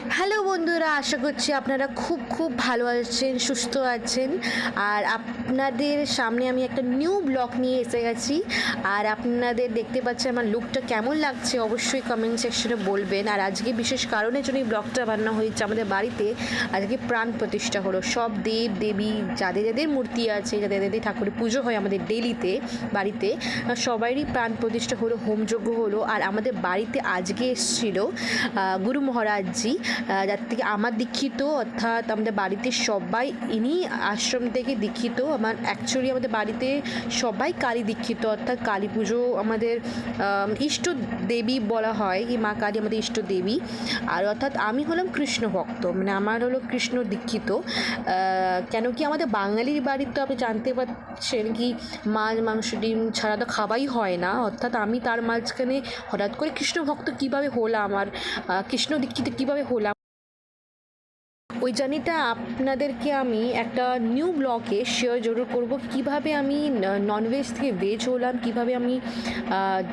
Hello বন্ধুরা, আশা করছি আপনারা খুব খুব ভালো আছেন, সুস্থ আছেন। আর আপনাদের সামনে আমি একটা নিউ ব্লগ নিয়ে এসে গেছি। আর আপনাদের দেখতে পাচ্ছেন আমার লুকটা কেমন লাগছে, অবশ্যই কমেন্ট সেকশনে বলবেন। আর আজকে বিশেষ কারণের জন্য এই ব্লগটা বানানো হয়েছে। আমাদের বাড়িতে আজকে প্রাণ প্রতিষ্ঠা হলো। সব দেব দেবী যাদের যাদের মূর্তি আছে, যাদের যাদের ঠাকুরের পুজো হয় আমাদের ডেলিতে বাড়িতে, সবারই প্রাণ প্রতিষ্ঠা হলো, হোমযজ্ঞ হলো। আর আমাদের বাড়িতে আজকে এসেছিল গুরু মহারাজজি, যার থেকে আমার দীক্ষিত, অর্থাৎ আমাদের বাড়িতে সবাই ইনি আশ্রম থেকে দীক্ষিত। অ্যাকচুয়ালি আমাদের বাড়িতে সবাই কালী দীক্ষিত, অর্থাৎ কালী পুজো আমাদের ইষ্ট দেবী বলা হয়, কি মা কালী আমাদের ইষ্ট দেবী। আর অর্থাৎ আমি হলাম কৃষ্ণ ভক্ত, মানে আমার হলো কৃষ্ণ দীক্ষিত। কেন কি আমাদের বাঙালির বাড়িতে আপনি জানতে পারছেন কি মাছ মাংস ডিম ছাড়া তো খাওয়াই হয় না। অর্থাৎ আমি তার মাঝখানে হঠাৎ করে কৃষ্ণ ভক্ত কীভাবে হলাম, আর কৃষ্ণ দীক্ষিত কীভাবে হলাম, ওই জার্নিটা আপনাদেরকে আমি একটা নিউ ব্লগে শেয়ার জরুর করব। কিভাবে আমি ননভেজ থেকে ভেজ হলাম, কিভাবে আমি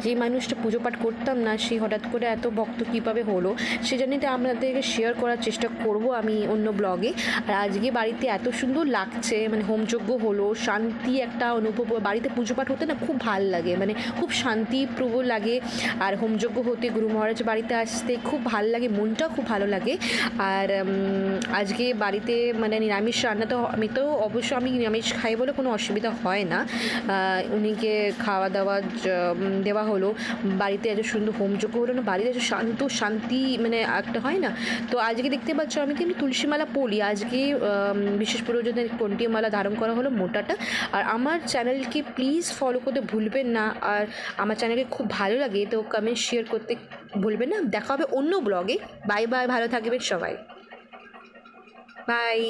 যে মানুষটা পুজো পাঠ করতাম না সে হঠাৎ করে এত ভক্ত কিভাবে হলো, সে জার্নিটা আপনাদেরকে শেয়ার করার চেষ্টা করব আমি অন্য ব্লগে। আর আজকে বাড়িতে এত সুন্দর লাগছে, মানে হোমযজ্ঞ হলো, শান্তি একটা অনুভব। বাড়িতে পুজো পাঠ হতে না খুব ভাল লাগে, মানে খুব শান্তিপ্রবল লাগে। আর হোমযজ্ঞ হতে গুরু মহারাজ বাড়িতে আসতে খুব ভাল লাগে, মনটাও খুব ভালো লাগে। আর আজকে বাড়িতে মানে নিরামিষ রান্না, তো আমি নিরামিষ খাই বলে কোনো অসুবিধা হয় না। উনিকে খাওয়া দাওয়া দেওয়া হলো, বাড়িতে এত সুন্দর হোমযজ্ঞ হলো না, বাড়িতে এত শান্তি মানে একটা হয় না। তো আজকে দেখতে পাচ্ছ আমি কিন্তু তুলসী মালা পরি আজকে, বিশেষ প্রয়োজনে কোনটি মালা ধারণ করা হলো মোটাটা। আর আমার চ্যানেলকে প্লিজ ফলো করতে ভুলবেন না। আর আমার চ্যানেলকে খুব ভালো লাগে তো কমেন্ট শেয়ার করতে ভুলবেন না। দেখা হবে অন্য ব্লগে। বাই বাই, ভালো থাকবেন সবাই। বাই।